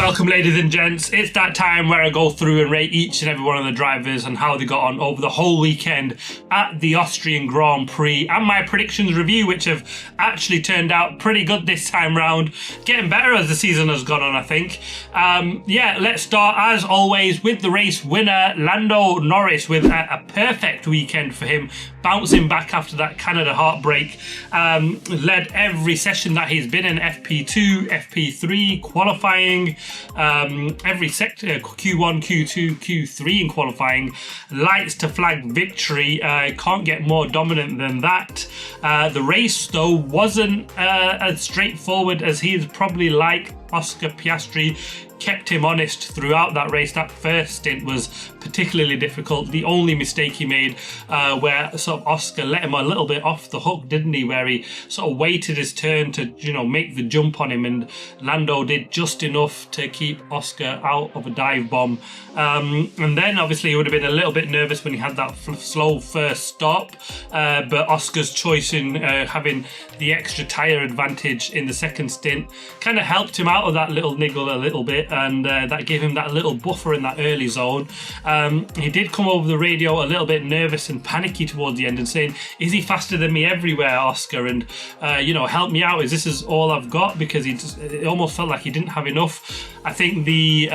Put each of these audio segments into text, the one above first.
Welcome, ladies and gents. It's that time where I go through and rate each and every one of the drivers and how they got on over the whole weekend at the Austrian Grand Prix, and my predictions review, which have actually turned out pretty good this time round. Getting better as the season has gone on, I think. Let's start, as always, with the race winner, Lando Norris, with a perfect weekend for him, bouncing back after that Canada heartbreak. Led every session that he's been in, FP2, FP3, qualifying, every sector, Q1, Q2, Q3 in qualifying. Lights to flag victory. Can't get more dominant than that. The race, though, wasn't as straightforward as he'd probably like. Oscar Piastri kept him honest throughout that race. That first stint was particularly difficult. The only mistake he made, where sort of Oscar let him a little bit off the hook, didn't he? Where he sort of waited his turn to, make the jump on him, and Lando did just enough to keep Oscar out of a dive bomb. And then obviously he would have been a little bit nervous when he had that slow first stop, but Oscar's choice in having the extra tyre advantage in the second stint kind of helped him out of that little niggle a little bit, and that gave him that little buffer in that early zone. He did come over the radio a little bit nervous and panicky towards the end and saying, is he faster than me everywhere, Oscar? And help me out, this is all I've got, because it almost felt like he didn't have enough. I think the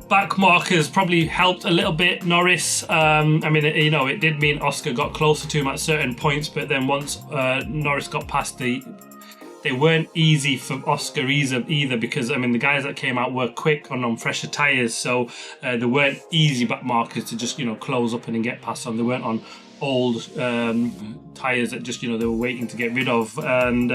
back markers probably helped a little bit Norris. It did mean Oscar got closer to him at certain points, but then once Norris got past they weren't easy for Oscar either, because the guys that came out were quick on fresher tyres, so they weren't easy back markers to just close up and get past on. They weren't on old tyres that just they were waiting to get rid of. And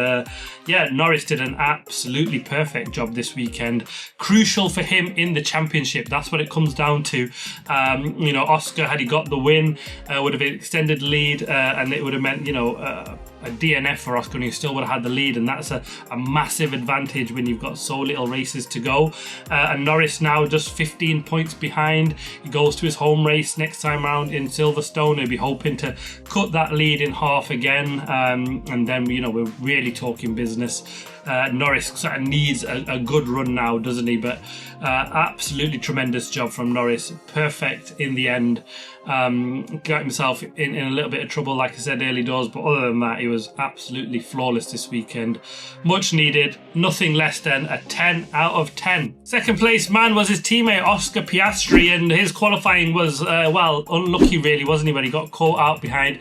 Norris did an absolutely perfect job this weekend. Crucial for him in the championship, that's what it comes down to. Oscar, had he got the win, would have extended lead, and it would have meant a DNF for Oscar, and he still would have had the lead, and that's a massive advantage when you've got so little races to go. And Norris now just 15 points behind. He goes to his home race next time round in Silverstone. He'll be hoping to cut that lead in half again, and then we're really talking business. Norris sort of needs a good run now, doesn't he? But absolutely tremendous job from Norris. Perfect in the end. Got himself in a little bit of trouble, like I said, early doors, but other than that, he was absolutely flawless this weekend. Much needed, nothing less than a 10 out of 10. Second place man was his teammate Oscar Piastri, and his qualifying was, unlucky really, wasn't he, when he got caught out behind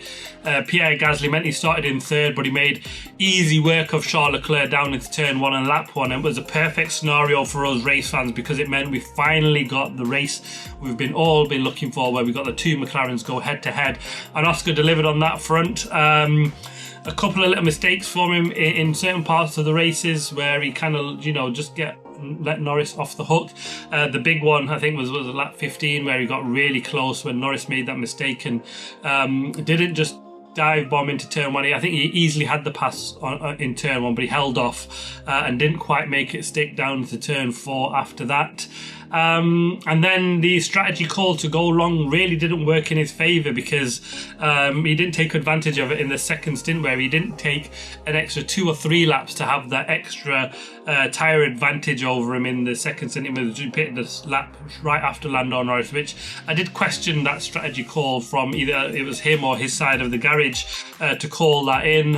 Pierre Gasly. Meant he started in third, but he made easy work of Charles Leclerc down into turn one and lap one. It was a perfect scenario for us race fans, because it meant we finally got the race we've all been looking for, where we got the two McLarens go head to head, and Oscar delivered on that front. A couple of little mistakes for him in certain parts of the races, where he kind of just let Norris off the hook. The big one, I think, was lap 15, where he got really close when Norris made that mistake and didn't just dive bomb into turn one. I think he easily had the pass in turn one, but he held off and didn't quite make it stick down to turn four after that. And then the strategy call to go long really didn't work in his favour, because he didn't take advantage of it in the second stint, where he didn't take an extra 2 or 3 laps to have that extra tyre advantage over him in the second stint. He pitted the lap right after Lando Norris, which I did question that strategy call from either it was him or his side of the garage to call that in,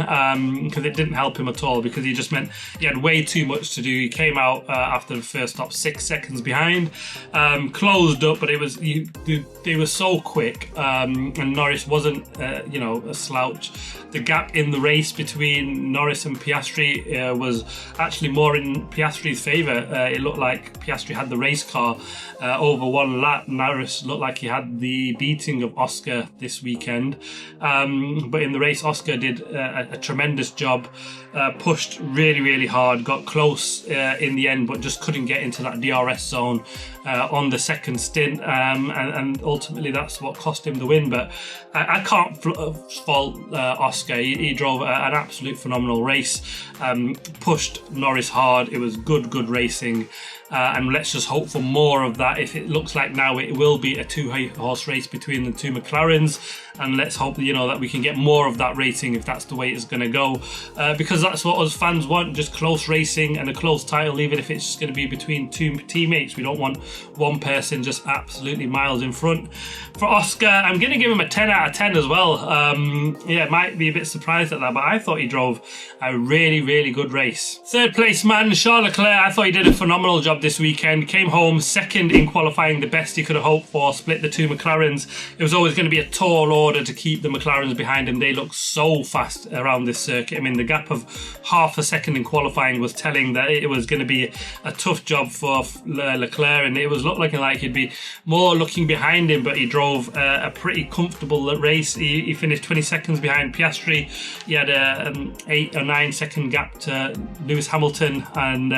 because it didn't help him at all, because he just meant he had way too much to do. He came out after the first stop 6 seconds behind. Closed up, but they were so quick, and Norris wasn't a slouch. The gap in the race between Norris and Piastri was actually more in Piastri's favour. It looked like Piastri had the race car over one lap. Norris looked like he had the beating of Oscar this weekend, but in the race Oscar did a tremendous job, pushed really, really hard, got close in the end, but just couldn't get into that DRS zone on the second stint, and ultimately that's what cost him the win. But I can't fault Oscar. He drove an absolute phenomenal race, pushed Norris hard. It was good racing, and let's just hope for more of that. If it looks like now it will be a 2-horse race between the 2 McLarens, and let's hope that, you know, that we can get more of that racing if that's the way it's going to go, because that's what us fans want, just close racing and a close title, even if it's just going to be between 2 teammates. We don't want one person just absolutely miles in front. For Oscar, I'm going to give him a 10 out of 10 as well. Yeah, might be a bit surprised at that, but I thought he drove a really, really good race. Third place man, Charles Leclerc, I thought he did a phenomenal job this weekend. Came home second in qualifying, the best he could have hoped for, split the 2 McLarens. It was always going to be a tall order to keep the McLarens behind him. They look so fast around this circuit. I mean, the gap of half a second in qualifying was telling that it was going to be a tough job for Leclerc, and it was looking like he'd be more looking behind him, but he drove a pretty comfortable race. He finished 20 seconds behind Piastri. He had an 8 or 9 second gap to Lewis Hamilton, and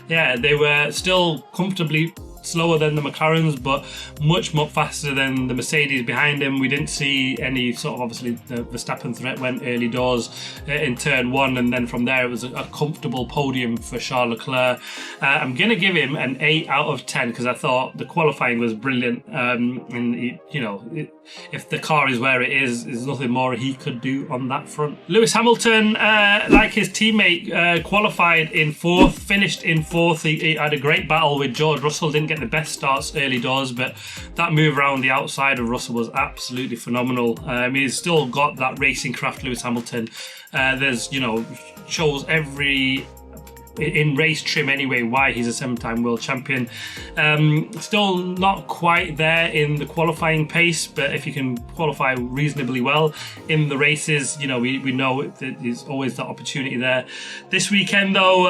yeah, they were still comfortably slower than the McLarens, but much faster than the Mercedes behind him. We didn't see any sort of, obviously the Verstappen threat went early doors in turn 1, and then from there it was a comfortable podium for Charles Leclerc. I'm going to give him an 8 out of 10 because I thought the qualifying was brilliant, and you know, if the car is where it is, there's nothing more he could do on that front. Lewis Hamilton, like his teammate, qualified in 4th, finished in 4th. He had a great battle with George Russell, didn't get the best starts early doors, but that move around the outside of Russell was absolutely phenomenal. He's still got that racing craft, Lewis Hamilton. There's, you know, shows every in race trim anyway why he's a 7-time world champion. Still not quite there in the qualifying pace, but if you can qualify reasonably well in the races, you know, we know that there's always that opportunity there. This weekend though,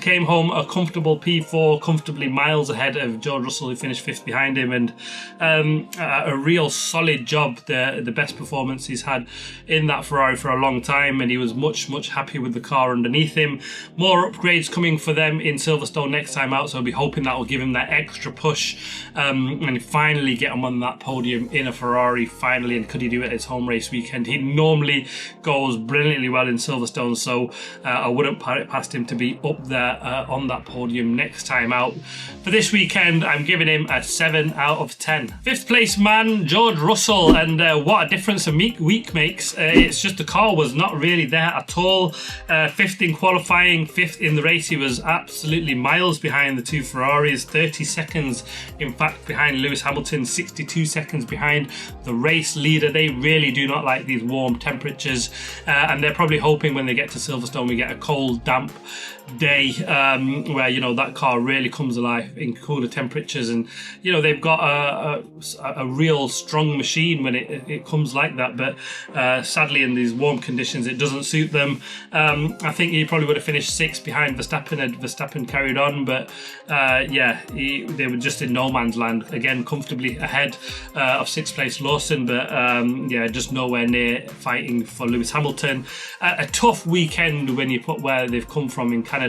came home a comfortable P4, comfortably miles ahead of George Russell, who finished 5th behind him, and a real solid job, the best performance he's had in that Ferrari for a long time, and he was much happy with the car underneath him. More upgrades coming for them in Silverstone next time out, so I'll be hoping that will give him that extra push, and finally get him on that podium in a Ferrari finally. And could he do it at his home race weekend? He normally goes brilliantly well in Silverstone, so I wouldn't put it past him to be up there on that podium next time out. For this weekend, I'm giving him a 7 out of 10. 5th place man, George Russell, and what a difference a week makes. It's just the car was not really there at all. 5th in qualifying, 5th in the race. He was absolutely miles behind the 2 Ferraris, 30 seconds in fact behind Lewis Hamilton, 62 seconds behind the race leader. They really do not like these warm temperatures, and they're probably hoping when they get to Silverstone we get a cold, damp day, where, you know, that car really comes alive in cooler temperatures. And, you know, they've got a real strong machine when it comes like that, but sadly in these warm conditions it doesn't suit them. I think he probably would have finished 6th behind Verstappen had Verstappen carried on, but yeah, they were just in no man's land, again comfortably ahead of 6th place Lawson, but yeah, just nowhere near fighting for Lewis Hamilton. A tough weekend when you put where they've come from in Canada.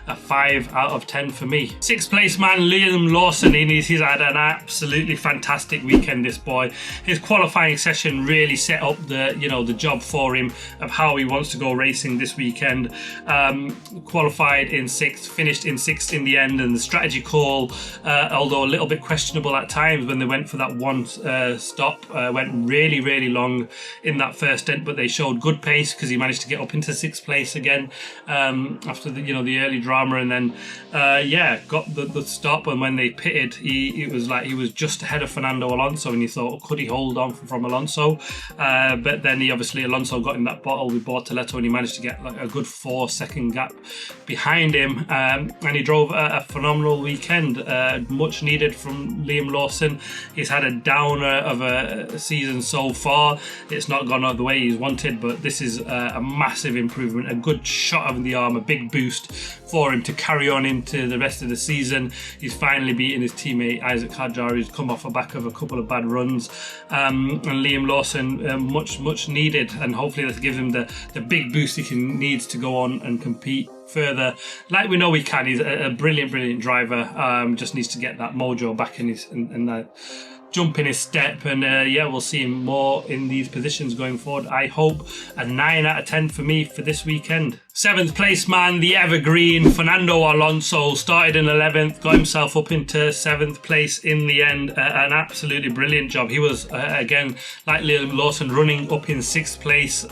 A 5 out of 10 for me. 6th place man Liam Lawson, he's had an absolutely fantastic weekend, this boy. His qualifying session really set up the job for him of how he wants to go racing this weekend. Qualified in 6th, finished in 6th in the end, and the strategy call, although a little bit questionable at times when they went for that one stop, went really long in that first stint, but they showed good pace because he managed to get up into 6th place again after the early drama, and then yeah, got the stop. And when they pitted, it was like he was just ahead of Fernando Alonso, and you thought, could he hold on from Alonso? But then Alonso got in that bottle with Bortoletto, and he managed to get like a good 4-second gap behind him, and he drove a phenomenal weekend, much needed from Liam Lawson. He's had a downer of a season so far. It's not gone the way he's wanted, but this is a massive improvement, a good shot of the arm, a big boost for him to carry on into the rest of the season. He's finally beaten his teammate Isaac Hadjar, who's come off the back of a couple of bad runs, and Liam Lawson much needed, and hopefully that'll give him the big boost he needs to go on and compete further like we know he can. He's a brilliant driver, just needs to get that mojo back in his and that jump in his step, and yeah, we'll see him more in these positions going forward. I hope a 9 out of 10 for me for this weekend. Seventh place man, the evergreen Fernando Alonso, started in 11th, got himself up into 7th place in the end. An absolutely brilliant job. He was, again, like Liam Lawson, running up in 6th place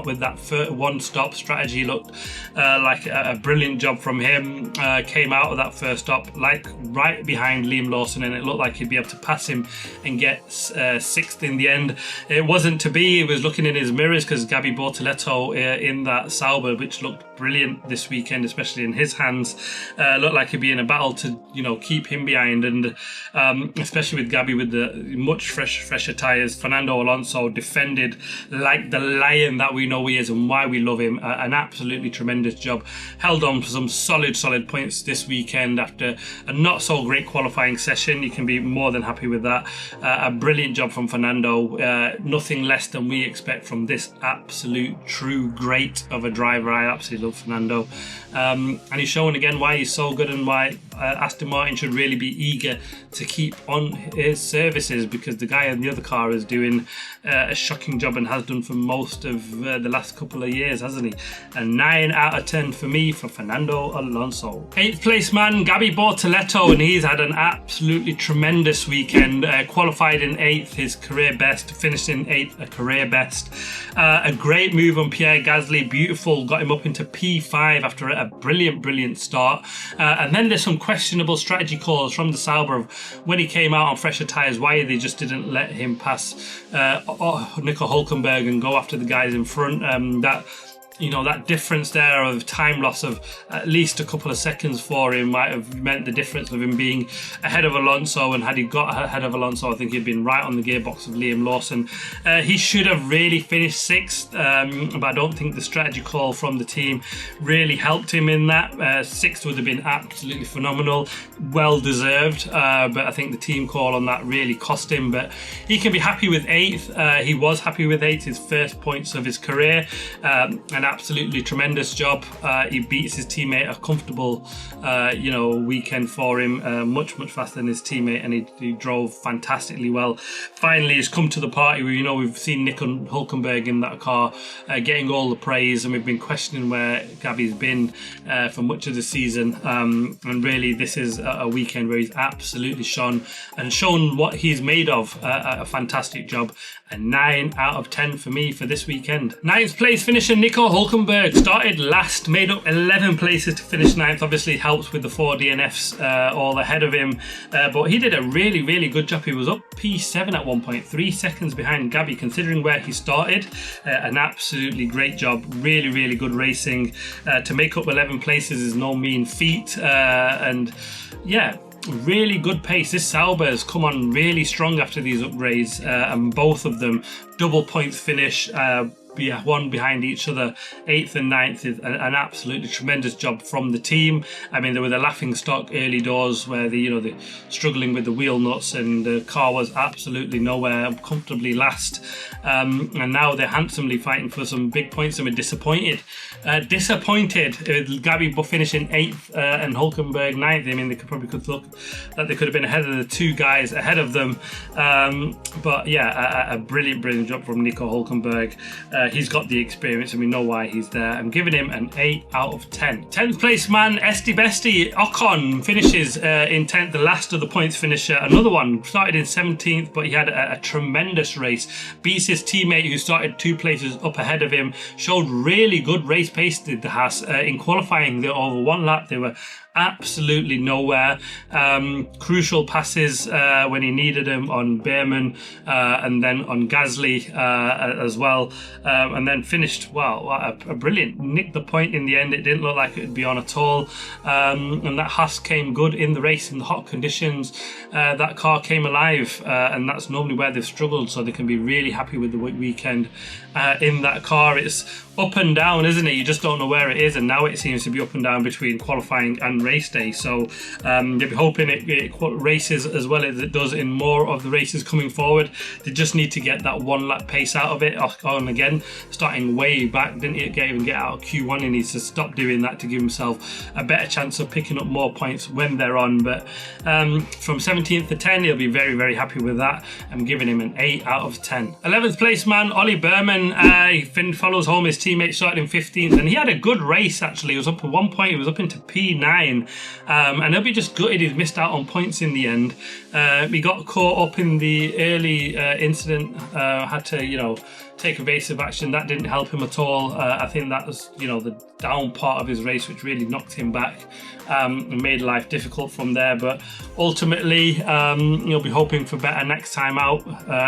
with that one-stop strategy. Looked like a brilliant job from him. Came out of that first stop, like right behind Liam Lawson, and it looked like he'd be able to pass him and get 6th in the end. It wasn't to be. He was looking in his mirrors because Gabi Bortoleto in that Sauber, which looked brilliant this weekend, especially in his hands, looked like he'd be in a battle to keep him behind, and especially with Gabi with the much fresher tyres. Fernando Alonso defended like the lion that we know he is and why we love him. An absolutely tremendous job. Held on for some solid points this weekend after a not so great qualifying session. You can be more than happy with that. A brilliant job from Fernando. Nothing less than we expect from this absolute true great of a driver. I absolutely love Fernando, and he's showing again why he's so good and why Aston Martin should really be eager to keep on his services, because the guy in the other car is doing a shocking job and has done for most of the last couple of years, hasn't he? A 9 out of 10 for me for Fernando Alonso. 8th place man, Gabi Bortoleto, and he's had an absolutely tremendous weekend. Qualified in 8th, his career best. Finished in 8th, a career best. A great move on Pierre Gasly, beautiful, got him up into P5 after a brilliant start. And then there's some questionable strategy calls from the Sauber of when he came out on fresher tyres, why they just didn't let him pass Nico Hülkenberg and go after the guys in front. That difference there of time loss of at least a couple of seconds for him might have meant the difference of him being ahead of Alonso, and had he got ahead of Alonso, I think he'd been right on the gearbox of Liam Lawson. He should have really finished 6th, but I don't think the strategy call from the team really helped him in that. 6th would have been absolutely phenomenal, well deserved, but I think the team call on that really cost him. But he can be happy with 8th. He was happy with 8th, his first points of his career, and absolutely tremendous job. He beats his teammate, a comfortable weekend for him, much faster than his teammate, and he drove fantastically well. Finally he's come to the party where we've seen Nico Hülkenberg in that car getting all the praise, and we've been questioning where Gabi's been for much of the season, and really this is a weekend where he's absolutely shone and shown what he's made of. A fantastic job. A 9 out of 10 for me for this weekend. 9th place finisher Nico Hülkenberg started last, made up 11 places to finish 9th. Obviously helps with the 4 DNFs all ahead of him, but he did a really good job. He was up P7 at 1.3 seconds behind Gabi, considering where he started. An absolutely great job. Really good racing. To make up 11 places is no mean feat, and yeah, really good pace. This Sauber has come on really strong after these upgrades, and both of them double points finish, one behind each other. 8th and 9th is an absolutely tremendous job from the team. I mean, they were the laughing stock early doors where they're struggling with the wheel nuts, and the car was absolutely nowhere, comfortably last, and now they're handsomely fighting for some big points, and we're disappointed with Gabi finishing 8th and Hülkenberg 9th. I mean, they could look that they could have been ahead of the two guys ahead of them, but yeah, a brilliant job from Nico Hülkenberg. He's got the experience and we know why he's there. I'm giving him an 8 out of 10. 10th place man, Esti Besti Ocon, finishes in 10th, the last of the points finisher. Another one, started in 17th, but he had a tremendous race. Beats his teammate who started 2 places up ahead of him. Showed really good race pace, did the Haas. In qualifying, they over 1 lap, they were absolutely nowhere. Crucial passes when he needed them on Behrman, and then on Gasly as well, and then finished a brilliant, nicked the point in the end. It didn't look like it would be on at all, and that Haas came good in the race in the hot conditions. That car came alive, and that's normally where they've struggled, so they can be really happy with the weekend in that car. It's up and down, isn't it? You just don't know where it is, and now it seems to be up and down between qualifying and race day. So they'll be hoping it races as well as it does in more of the races coming forward. They just need to get that 1 lap pace out of it on again then starting way back, didn't even get out of Q1. He needs to stop doing that to give himself a better chance of picking up more points when they're on. But from 17th to 10, he'll be very, very happy with that. I'm giving him an 8 out of 10. 11th place man, Ollie Berman, he follows home his teammate, started in 15th, and he had a good race actually. He was up at one point, he was up into P9, and he'll be just gutted he's missed out on points in the end. He got caught up in the early incident, had to, take evasive action. That didn't help him at all. I think that was, the down part of his race, which really knocked him back and made life difficult from there. But ultimately, he'll be hoping for better next time out,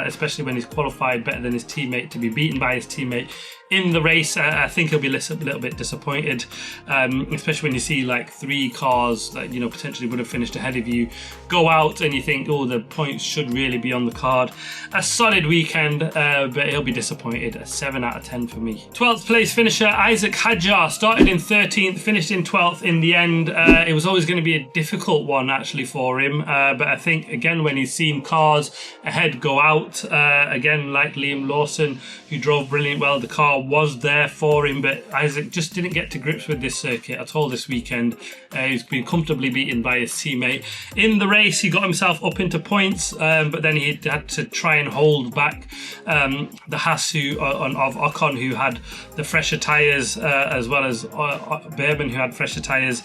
especially when he's qualified better than his teammate, to be beaten by his teammate in the race. I think he'll be a little bit disappointed, especially when you see like 3 cars that potentially would have finished ahead of you go out, and you think, oh, the points should really be on the card. A solid weekend, but he'll be disappointed. A 7 out of 10 for me. 12th place finisher Isaac Hadjar started in 13th, finished in 12th in the end. It was always going to be a difficult one actually for him, but I think again when he's seen cars ahead go out, again like Liam Lawson, who drove brilliant well, the car was there for him, but Isaac just didn't get to grips with this circuit at all this weekend. He's been comfortably beaten by his teammate. In the race, he got himself up into points, but then he had to try and hold back the Haas of Ocon, who had the fresher tyres, as well as Berman, who had fresher tyres.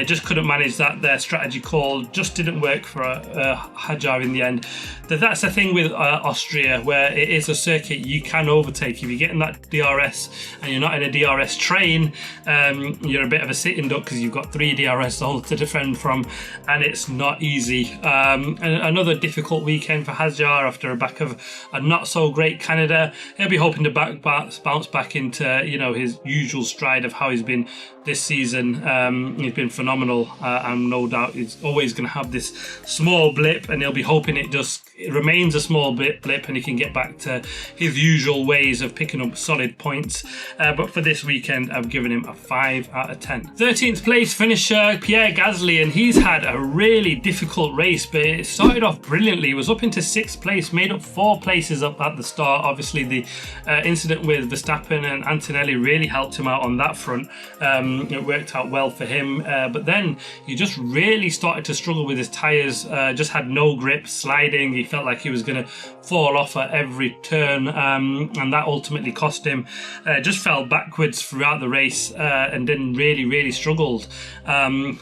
Just couldn't manage that. Their strategy call just didn't work for Hadjar in the end. That's the thing with Austria, where it is a circuit you can overtake. If you get in that DRS and you're not in a DRS train, you're a bit of a sitting duck because you've got 3 DRS holes to defend from, and it's not easy. And another difficult weekend for Hadjar after a back of a not so great Canada. He'll be hoping to bounce back into his usual stride of how he's been this season. He's been phenomenal, and no doubt he's always going to have this small blip, and he'll be hoping it remains a small blip and he can get back to his usual ways of picking up solid points. But for this weekend, I've given him a 5 out of 10. 13th place finisher Pierre Gasly, and he's had a really difficult race, but it started off brilliantly. He was up into 6th place, made up 4 places up at the start. Obviously the incident with Verstappen and Antonelli really helped him out on that front. It worked out well for him, but then he just really started to struggle with his tyres, just had no grip, sliding. He felt like he was going to fall off at every turn, and that ultimately cost him. Just fell backwards throughout the race, and then really struggled.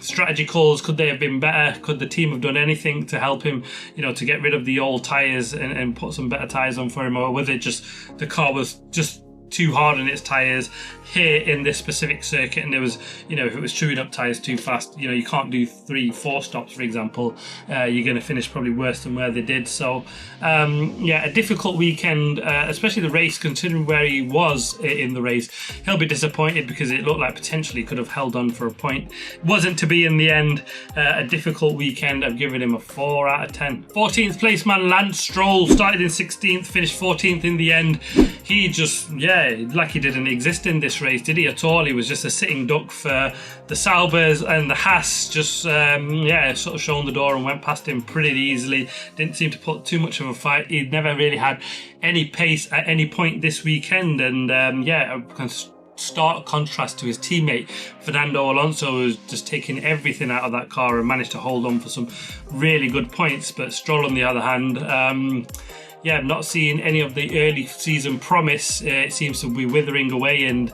Strategy calls, could they have been better? Could the team have done anything to help him, to get rid of the old tyres and put some better tyres on for him? Or was it just the car was just too hard on its tyres here in this specific circuit, and there was, if it was chewing up tyres too fast, you can't do 3-4 stops, for example. You're going to finish probably worse than where they did. So a difficult weekend, especially the race, considering where he was in the race. He'll be disappointed because it looked like potentially could have held on for a point. Wasn't to be in the end. A difficult weekend. I've given him a 4 out of 10. 14th place man Lance Stroll started in 16th, finished 14th in the end. He just, like he didn't exist in this race, did he at all? He was just a sitting duck for the Saubers, and the Haas just sort of shown the door and went past him pretty easily. Didn't seem to put too much of a fight. He'd never really had any pace at any point this weekend, and a stark contrast to his teammate Fernando Alonso, who's just taking everything out of that car and managed to hold on for some really good points. But Stroll, on the other hand, not seeing any of the early season promise. It seems to be withering away, and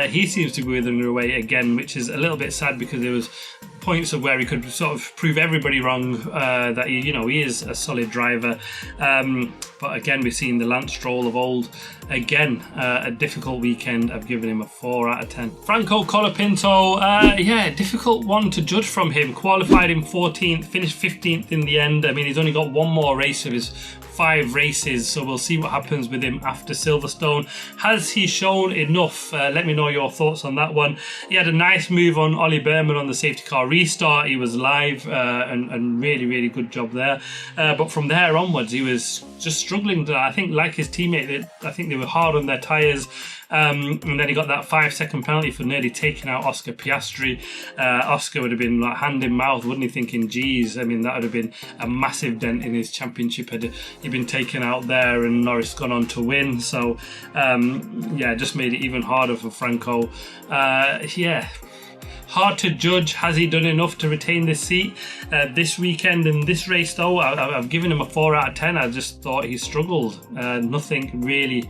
he seems to be withering away again, which is a little bit sad because there was points of where he could sort of prove everybody wrong, that he is a solid driver. But again, we've seen the Lance Stroll of old. Again, a difficult weekend. I've given him a 4 out of 10. Franco Colapinto, difficult one to judge from him. Qualified in 14th, finished 15th in the end. I mean, he's only got one more race of his 5 races, so we'll see what happens with him after Silverstone. Has he shown enough? Let me know your thoughts on that one. He had a nice move on Ollie Berman on the safety car restart. He was live, and really good job there. But from there onwards, he was just struggling. I think, like his teammate, I think they were hard on their tyres. And then he got that 5-second penalty for nearly taking out Oscar Piastri. Oscar would have been like hand in mouth, wouldn't he, thinking, geez, I mean, that would have been a massive dent in his championship had he been taken out there and Norris gone on to win. So yeah, just made it even harder for Franco. Yeah, hard to judge. Has he done enough to retain this seat this weekend in this race though? I've given him a 4 out of 10. I just thought he struggled. Nothing really.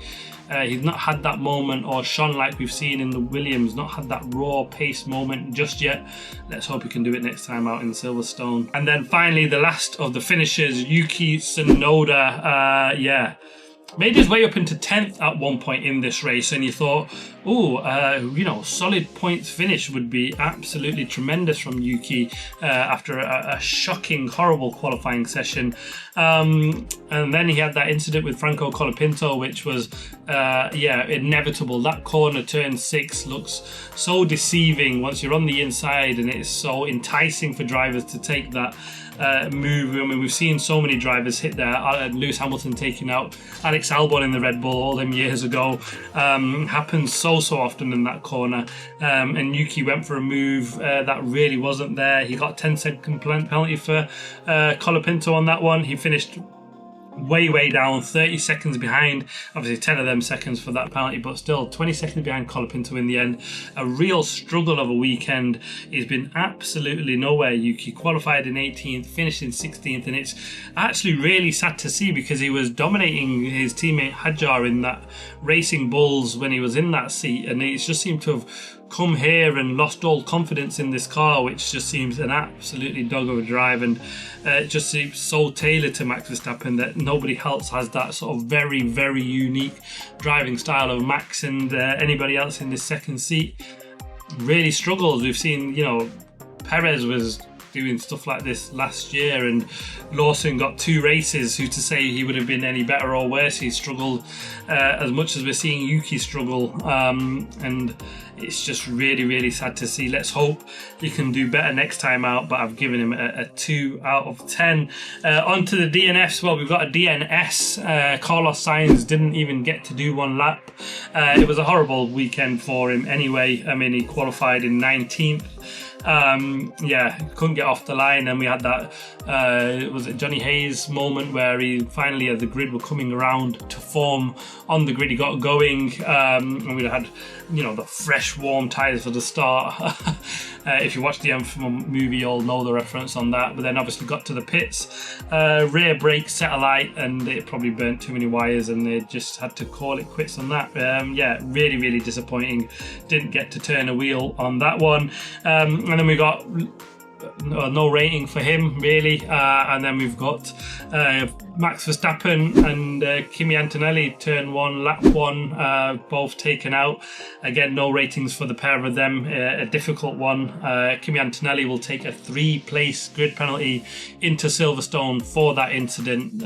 He's not had that moment or shone like we've seen in the Williams, not had that raw pace moment just yet. Let's hope he can do it next time out in Silverstone. And then finally, the last of the finishers, Yuki Tsunoda. Yeah, made his way up into 10th at one point in this race, and you thought, you know, solid points finish would be absolutely tremendous from Yuki after a shocking, horrible qualifying session. And then he had that incident with Franco Colapinto, which was, yeah, inevitable. That corner, turn 6, looks so deceiving once you're on the inside, and it's so enticing for drivers to take that move. I mean, we've seen so many drivers hit there. Lewis Hamilton taking out Alex Albon in the Red Bull all them years ago. Happens so often in that corner. And Yuki went for a move that really wasn't there. He got 10-second penalty for Colapinto on that one. He finished way down, 30 seconds behind, obviously 10 of them seconds for that penalty, but still 20 seconds behind Colapinto in the end. A real struggle of a weekend. He's been absolutely nowhere. Yuki qualified in 18th, finished in 16th, and it's actually really sad to see because he was dominating his teammate Hadjar in that Racing Bulls when he was in that seat, and he just seemed to have come here and lost all confidence in this car, which just seems an absolutely dog of a drive, and it just seems so tailored to Max Verstappen that nobody else has that sort of very unique driving style of Max, and anybody else in this second seat really struggles. We've seen, you know, Perez was doing stuff like this last year, and Lawson got 2 races. Who to say he would have been any better or worse? He struggled as much as we're seeing Yuki struggle, and it's just really sad to see. Let's hope he can do better next time out, but I've given him a 2 out of 10. On to the DNFs. Well, we've got a DNS. Carlos Sainz didn't even get to do 1 lap. It was a horrible weekend for him anyway. I mean, he qualified in 19th. Yeah, couldn't get off the line, and we had that was it Johnny Hayes moment where he finally, as the grid were coming around to form on the grid, he got going, and we had, you know, the fresh warm tyres for the start. If you watch the F1 movie, you'll know the reference on that. But then obviously got to the pits, rear brake set alight, and it probably burnt too many wires, and they just had to call it quits on that. Yeah, really disappointing. Didn't get to turn a wheel on that one. And then we got no rating for him really, and then we've got Max Verstappen and Kimi Antonelli, turn 1, lap 1, both taken out. Again, no ratings for the pair of them. A difficult one. Kimi Antonelli will take a 3-place grid penalty into Silverstone for that incident.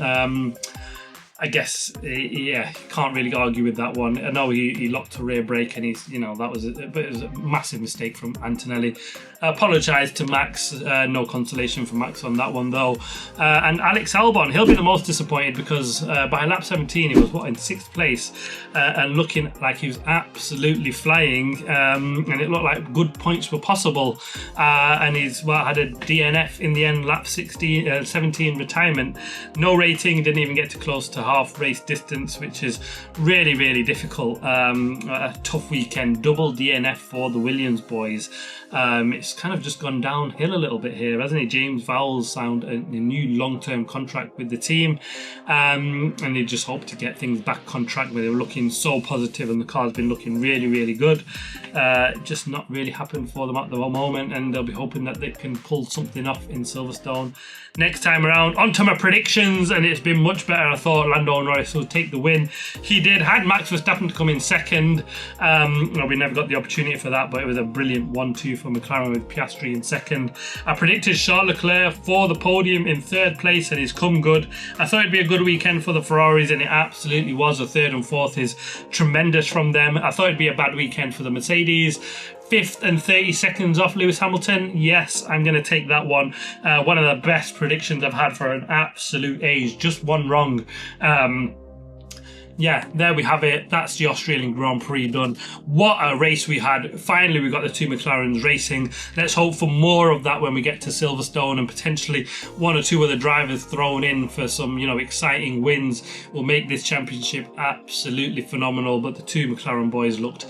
I guess, yeah, can't really argue with that one. I know he locked a rear brake, and he's, you know, that was it was a massive mistake from Antonelli. Apologise to Max, no consolation for Max on that one though. And Alex Albon, he'll be the most disappointed because by lap 17 he was in 6th place and looking like he was absolutely flying, and it looked like good points were possible, and he's had a DNF in the end, lap 17 retirement. No rating, didn't even get to close to half race distance, which is really difficult. A tough weekend, double DNF for the Williams boys. It's kind of just gone downhill a little bit here, hasn't it? James Vowles signed a new long-term contract with the team, and they just hope to get things back on track where they were looking so positive, and the car's been looking really good. Just not really happened for them at the moment, and they'll be hoping that they can pull something off in Silverstone next time around. On to my predictions, and it's been much better. I thought Lando Norris would take the win. He did. Had Max Verstappen to come in second. We never got the opportunity for that, but it was a brilliant 1-2 for McLaren with Piastri in second. I predicted Charles Leclerc for the podium in 3rd place, and he's come good. I thought it'd be a good weekend for the Ferraris, and it absolutely was. A 3rd and 4th is tremendous from them. I thought it'd be a bad weekend for the Mercedes. 5th and 30 seconds off Lewis Hamilton. Yes, I'm going to take that one. One of the best predictions I've had for an absolute age. Just one wrong. yeah, there we have it. That's the Australian Grand Prix done. What a race we had. Finally, we got the two McLarens racing. Let's hope for more of that when we get to Silverstone, and potentially one or two other drivers thrown in for some, exciting wins will make this championship absolutely phenomenal. But the two McLaren boys looked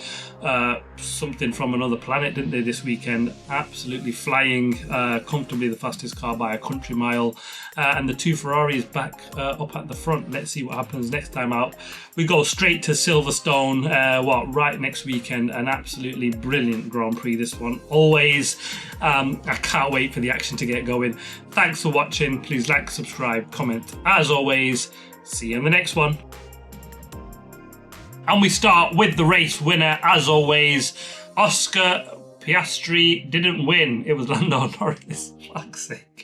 something from another planet, didn't they, this weekend? Absolutely flying, comfortably the fastest car by a country mile. And the two Ferraris back up at the front. Let's see what happens next time out. We go straight to Silverstone, right next weekend. An absolutely brilliant Grand Prix, this one. Always. I can't wait for the action to get going. Thanks for watching. Please like, subscribe, comment. As always, see you in the next one. And we start with the race winner, as always. Oscar Piastri didn't win. It was Lando Norris. Fuck's sake.